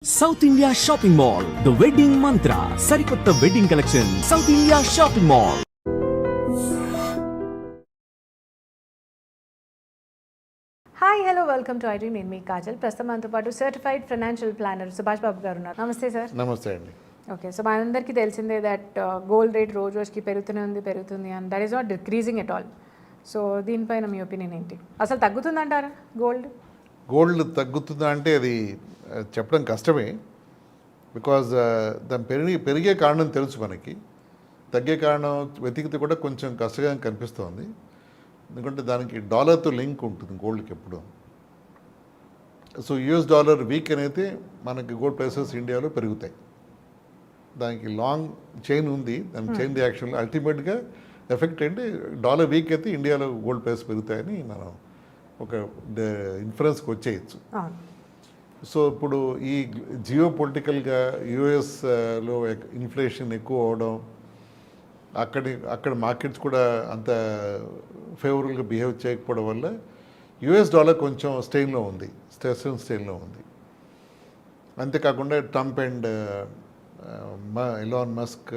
South India Shopping Mall, The Wedding Mantra, Sarikotta Wedding Collection, South India Shopping Mall. Hi hello welcome to iDream. నేను మీ కాజల్. ప్రస్తుతం మనతో పాటు certified financial planner Subhash Babu గారు ఉన్నారు. నమస్తే సార్. నమస్తే అండి. ఓకే, సో మనందరికీ తెలిసిందే దట్ గోల్డ్ రేట్ రోజు రోజుకి పెరుగుతుంది and that is not decreasing at all. So దీనిపైన మీ ఒపీనియన్ ఏంటి? అసలు తగ్గుతుందంటారా గోల్డ్ తగ్గుతుందా అంటే అది చెప్పడం కష్టమే. బికాజ్ దాని పెరిగే కారణం తెలుసు మనకి, తగ్గే కారణం వెతికితే కూడా కొంచెం కష్టంగా కనిపిస్తోంది. ఎందుకంటే దానికి డాలర్తో లింక్ ఉంటుంది గోల్డ్కి ఎప్పుడు. సో యూఎస్ డాలర్ వీక్ అయితే మనకి గోల్డ్ ప్రైసెస్ ఇండియాలో పెరుగుతాయి. దానికి లాంగ్ చైన్ ఉంది, దానికి చైన్ రియాక్షన్ అల్టిమేట్గా ఎఫెక్ట్ ఏంటి, డాలర్ వీక్ అయితే ఇండియాలో గోల్డ్ ప్రైస్ పెరుగుతాయని మనం ఒక ఇన్ఫరెన్స్కి వచ్చేయచ్చు. సో ఇప్పుడు ఈ జియో పొలిటికల్గా యుఎస్లో ఇన్ఫ్లేషన్ ఎక్కువ అవడం, అక్కడ మార్కెట్స్ కూడా అంత ఫేవరబుల్గా బిహేవ్ చేయకపోవడం వల్ల యుఎస్ డాలర్ కొంచెం స్టైల్లో ఉంది, స్టైల్లో ఉంది. అంతేకాకుండా ట్రంప్ అండ్ ఎలాన్ మస్క్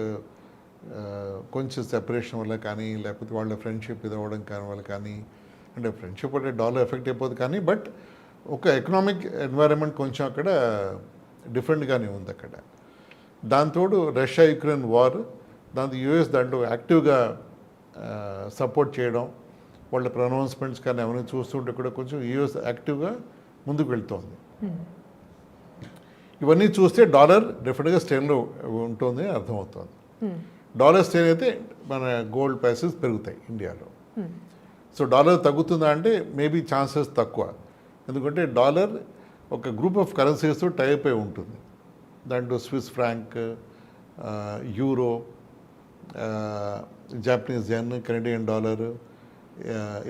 కొంచెం సెపరేషన్ వల్ల కానీ, లేకపోతే వాళ్ళ ఫ్రెండ్షిప్ ఇది అవ్వడం కానీ వల్ల కానీ, అంటే ఫ్రెండ్షిప్ అంటే డాలర్ ఎఫెక్ట్ అయిపోతుంది కానీ, బట్ ఒక ఎకనామిక్ ఎన్వైరన్మెంట్ కొంచెం అక్కడ డిఫరెంట్గానే ఉంది అక్కడ. దాంతోడు రష్యా యుక్రెయిన్ వార్, దాంతో యుఎస్ దాంట్లో యాక్టివ్గా సపోర్ట్ చేయడం, వాళ్ళ ప్రొనౌన్స్మెంట్స్ కానీ అవన్నీ చూస్తుంటే కూడా కొంచెం యుఎస్ యాక్టివ్గా ముందుకు వెళ్తోంది. ఇవన్నీ చూస్తే డాలర్ డెఫినెట్గా స్టేన్లో ఉంటుంది అర్థమవుతుంది. డాలర్ స్టేన్ అయితే మన గోల్డ్ ప్రైసెస్ పెరుగుతాయి ఇండియాలో. సో డాలర్ తగ్గుతుందా అంటే మేబీ ఛాన్సెస్ తక్కువ. ఎందుకంటే డాలర్ ఒక గ్రూప్ ఆఫ్ కరెన్సీస్తో టైప్ అయి ఉంటుంది. దాంట్లో Swiss franc, euro, Japanese yen, Canadian dollar,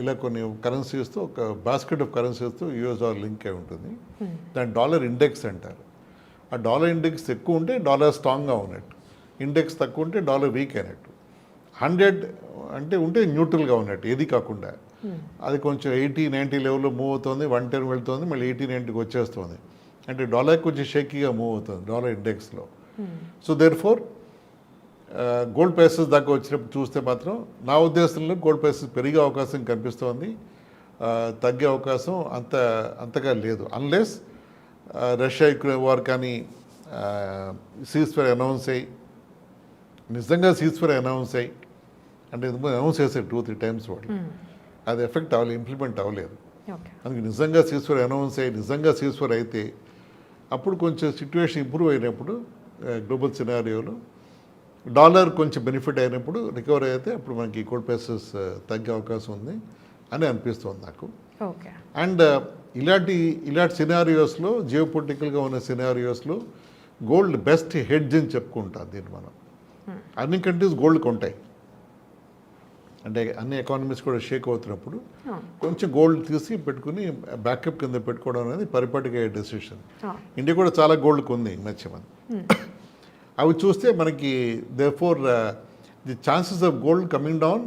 ఇలా కొన్ని కరెన్సీస్తో ఒక బాస్కెట్ ఆఫ్ కరెన్సీస్తో యూఎస్ డాలర్ లింక్ అయి ఉంటుంది. దాని డాలర్ ఇండెక్స్ అంటారు. ఆ డాలర్ ఇండెక్స్ ఎక్కువ ఉంటే డాలర్ స్ట్రాంగ్గా ఉన్నట్టు, ఇండెక్స్ తక్కువ ఉంటే డాలర్ వీక్ అయినట్టు. 100 అంటే ఉంటే న్యూట్రల్గా ఉన్నట్టు, ఏది కాకుండా. అది కొంచెం 80-90 లెవెల్లో మూవ్ అవుతుంది, 110 వెళ్తుంది, మళ్ళీ 80-90కి వచ్చేస్తుంది. అంటే డాలర్ కొంచెం షేకీగా మూవ్ అవుతుంది డాలర్ ఇండెక్స్లో. So there for gold prices దాకా వచ్చినప్పుడు చూస్తే మాత్రం నా ఉద్దేశంలో గోల్డ్ ప్రైసెస్ పెరిగే అవకాశం కనిపిస్తోంది, తగ్గే అవకాశం అంతగా లేదు. అన్లెస్ రష్యా యుక్రెయిన్ వార్ కానీ సీజ్ఫైర్ అనౌన్స్ అయ్యి, నిజంగా సీజ్ఫైర్ అనౌన్స్ అయ్యి, అంటే అనౌన్స్ చేశారు 2-3 టైమ్స్ వాళ్ళు, అది ఎఫెక్ట్ అవ్వలేదు, ఇంప్లిమెంట్ అవ్వలేదు. అందుకే నిజంగా సీజ్ఫైర్ అనౌన్స్ అయ్యి నిజంగా సీజ్ఫైర్ అయితే అప్పుడు కొంచెం సిచ్యువేషన్ ఇంప్రూవ్ అయినప్పుడు గ్లోబల్ సినారియోలో డాలర్ కొంచెం బెనిఫిట్ అయినప్పుడు రికవర్ అయితే అప్పుడు మనకి గోల్డ్ ప్రైసెస్ తగ్గే అవకాశం ఉంది అని అనిపిస్తుంది నాకు. అండ్ ఇలాంటి సినారియోస్లో, జియో పొలిటికల్గా ఉన్న సినారియోస్లో గోల్డ్ బెస్ట్ హెడ్జ్ అని చెప్పుకుంటాం దీన్ని మనం. అన్ని కంట్రీస్ గోల్డ్ కొంటాయి, అంటే అన్ని ఎకానమీస్ కూడా షేక్ అవుతున్నప్పుడు కొంచెం గోల్డ్ తీసి పెట్టుకుని బ్యాకప్ కింద పెట్టుకోవడం అనేది పరిపాటిగా డెసిషన్. ఇండియా కూడా చాలా గోల్డ్ కొంది మధ్యమని. అవి చూస్తే మనకి therefore the chances of gold coming down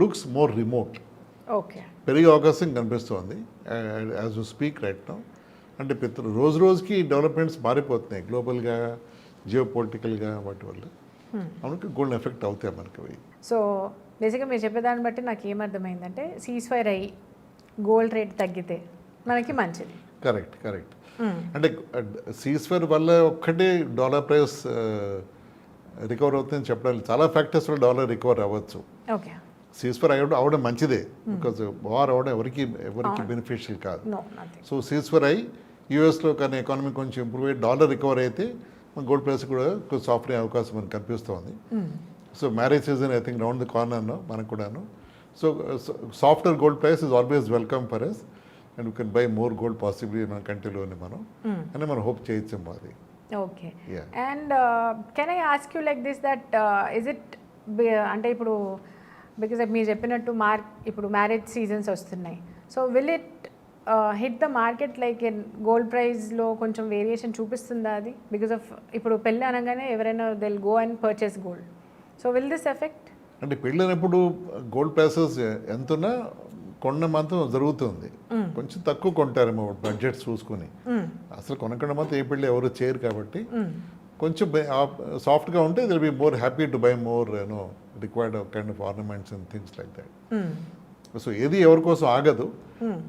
looks more remote. పెరిగే అవకాశం కనిపిస్తోంది as you speak right now. అంటే రోజు రోజుకి డెవలప్మెంట్స్ మారిపోతున్నాయి గ్లోబల్గా, జియో పొలిటికల్గా, వాటి వల్ల మనకి గోల్డ్ ఎఫెక్ట్ అవుతాయి మనకి. సో బేసిక్గా మీరు చెప్పేదాన్ని బట్టి నాకు ఏమర్థమైందంటే, సీజ్ఫైర్ అయ్యి గోల్డ్ రేట్ తగ్గితే మనకి మంచిది. కరెక్ట్. అంటే సీజ్ఫైర్ వల్ల ఒక్కటే డాలర్ ప్రైస్ రికవర్ అవుతుందని చెప్పడానికి చాలా ఫ్యాక్టర్స్ వల్ల డాలర్ రికవర్ అవ్వచ్చు. సీజ్ఫైర్ అవడం మంచిదే, బికాజ్ వార్ అవడం ఎవరికి బెనిఫిషియల్ కాదు. సో సీజ్ఫైర్ అయ్యి యూఎస్లో కానీ ఎకానమీ కొంచెం ఇంప్రూవ్ అయ్యి డాలర్ రికవర్ అయితే మన గోల్డ్ ప్రైస్ కూడా కొంచెం సాఫ్ట్ అయ్యే అవకాశం మనకు కనిపిస్తోంది. So marriage season I think round the కార్నర్లో మనకు కూడాను. So software gold price is always welcome for us, and you can buy more gold possibly మన కంట్రీలోనే అని మనం హోప్ చేయొచ్చాము అది. Okay. And can I ask you like this that is it, అంటే ఇప్పుడు బికాజ్ మీరు చెప్పినట్టు ఇప్పుడు మ్యారేజ్ సీజన్స్ వస్తున్నాయి. So will it hit the market like gold ప్రైస్లో కొంచెం వేరియేషన్ చూపిస్తుందా అది? బికాజ్ ఆఫ్ ఇప్పుడు పెళ్ళి అనగానే ఎవరైనా they'll go and purchase gold. So will this effect? అంటే పెళ్ళినప్పుడు గోల్డ్ ప్రైసెస్ ఎంతున్నా కొన్న మాత్రం జరుగుతుంది, కొంచెం తక్కువ కొంటారేమో బడ్జెట్ చూసుకుని. అసలు కొనకుండా మాత్రం ఏ పెళ్ళి ఎవరు చేయరు కాబట్టి కొంచెం సాఫ్ట్గా ఉంటే they'll be more happy to buy more you know required kind of ornaments and things like that. So ఏది ఎవరి కోసం ఆగదు,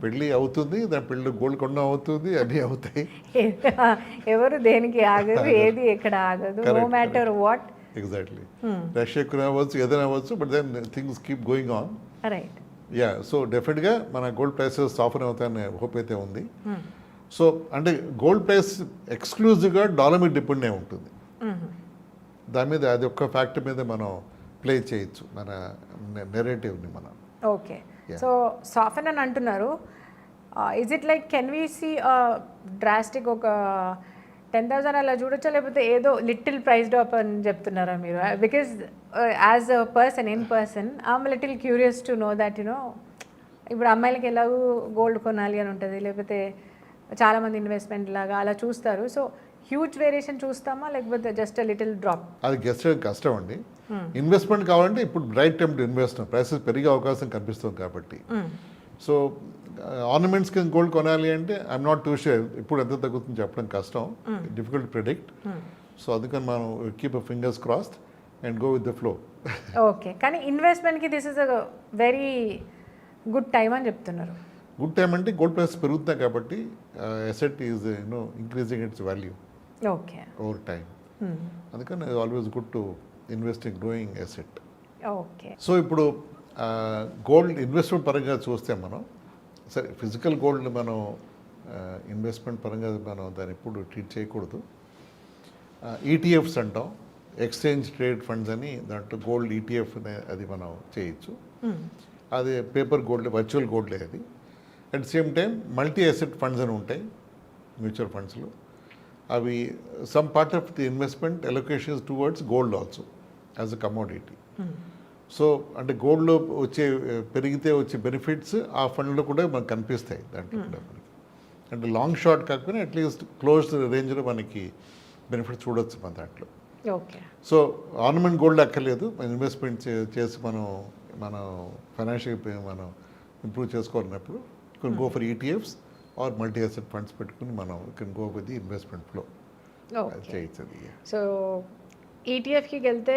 పెళ్ళి అవుతుంది, దాని పెళ్ళి గోల్డ్ కొండ అవుతుంది, అన్నీ అవుతాయి. ఎవరు దేనికి ఆగదు, ఏది ఎక్కడ ఆగదు, no matter what. Exactly. Rush ఎక్కువ అవ్వచ్చు, ఏదైనా అవ్వచ్చు, but then things keep going on. Right. Yeah, so డెఫినెట్గా మన గోల్డ్ ప్రైసెస్ సాఫ్ట్ అవుతాయని హోప్ అయితే ఉంది. సో అంటే గోల్డ్ ప్రైస్ ఎక్స్క్లూజివ్గా డాలర్ మీద డిపెండ్ అయి ఉంటుంది. దాని మీద అది ఒక్క ఫ్యాక్టర్ మీద మనం ప్లే చేయొచ్చు మన నెరేటివ్ని మనం. ఓకే, సో సాఫ్ట్ అని అంటున్నారు. Is it like can we see drastic ఒక 10,000 అలా చూడొచ్చా, లేకపోతే ఏదో లిటిల్ ప్రైస్ డ్రాప్ అని చెప్తున్నారా మీరు? Because as a person in person I'm little curious to know that you know, ఇప్పుడు అమ్మాయిలకి ఎలాగూ గోల్డ్ కొనాలి అని ఉంటుంది, లేకపోతే చాలామంది ఇన్వెస్ట్మెంట్ లాగా అలా చూస్తారు. సో హ్యూజ్ వేరియేషన్ చూస్తామా, లేకపోతే జస్ట్ లిటిల్ డ్రాప్? అది గెస్ట్ చేయడం కష్టం అండి. ఇన్వెస్ట్మెంట్ కావాలంటే ఇప్పుడు right time to invest, prices పెరిగే అవకాశం కనిపిస్తుంది కాబట్టి. సో ఆర్నమెంట్స్ కింద గోల్డ్ కొనాలి అంటే ఐఎమ్ నాట్ టూ షూర్, ఇప్పుడు ఎంత తగ్గుతుంది చెప్పడం కష్టం, డిఫికల్ట్ ప్రిడిక్ట్. సో అందుకని మనం keep fingers crossed and go with the flow. Okay, కానీ ఇన్వెస్ట్మెంట్కి this is a very good time అని చెప్తున్నారు. గుడ్ టైం అంటే గోల్డ్ ప్రైస్ పెరుగుతున్నాయి కాబట్టి asset is increasing its value okay over time. అందుకని always good to invest in growing asset. Okay, so ఇప్పుడు gold investment పరంగా చూస్తే మనం సరే ఫిజికల్ గోల్డ్ మనం ఇన్వెస్ట్మెంట్ పరంగా మనం దాన్ని ఎప్పుడు ట్రీట్ చేయకూడదు. ఈటీఎఫ్స్ అంటాం, ఎక్స్చేంజ్ ట్రేడ్ ఫండ్స్ అని, దాంట్లో గోల్డ్ ఈటీఎఫ్ అది మనం చేయొచ్చు. అది పేపర్ గోల్డ్, వర్చువల్ గోల్డే అది. At same time multi asset funds అని ఉంటాయి మ్యూచువల్ ఫండ్స్లో. అవి some part of the investment allocations towards gold also as a commodity. So అంటే గోల్డ్లో వచ్చే పెరిగితే వచ్చే బెనిఫిట్స్ ఆ ఫండ్లో కూడా మనకు కనిపిస్తాయి దాంట్లో కూడా మనకి. అంటే లాంగ్ షార్ట్ కాకపోయినా అట్లీస్ట్ క్లోజ్డ్ రేంజ్లో మనకి బెనిఫిట్స్ చూడొచ్చు మన దాంట్లో. ఓకే, సో ఆర్నమెంట్ గోల్డ్ అక్కర్లేదు, ఇన్వెస్ట్మెంట్ చేసి మనం ఫైనాన్షియల్ మనం ఇంప్రూవ్ చేసుకోవాలన్నప్పుడు can go for ETFs or multi asset funds పెట్టుకుని మనం can go with the investment flow చేయొచ్చు. సో ఈటీఎఫ్కి వెళ్తే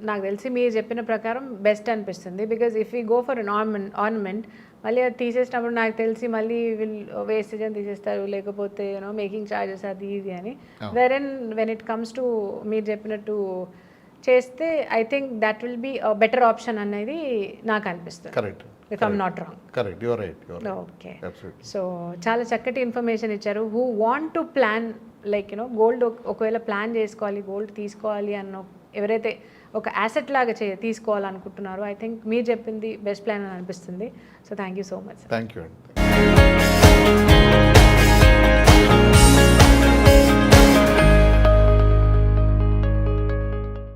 నాకు తెలిసి మీరు చెప్పిన ప్రకారం బెస్ట్ అనిపిస్తుంది. Because if you go for an ornament మళ్ళీ అది తీసేసినప్పుడు నాకు తెలిసి మళ్ళీ వీళ్ళు వేస్టేజ్ అని తీసేస్తారు, లేకపోతే యూనో మేకింగ్ ఛార్జెస్ అది ఇది అని. వెన్ ఇట్ కమ్స్ టు మీరు చెప్పినట్టు చేస్తే I think that will be better option అనేది నాకు అనిపిస్తుంది. Correct, if I'm not wrong. Correct, you're right. Okay, so చాలా చక్కటి ఇన్ఫర్మేషన్ ఇచ్చారు. Who want to plan like you know gold ఒకవేళ ప్లాన్ చేసుకోవాలి, గోల్డ్ తీసుకోవాలి అన్న ఎవరైతే ఒక యాసెట్ లాగా తీసుకోవాలనుకుంటున్నారో ఐ థింక్ మీరు చెప్పింది బెస్ట్ ప్లాన్ అని అనిపిస్తుంది. So thank you so much. Thank you అండి.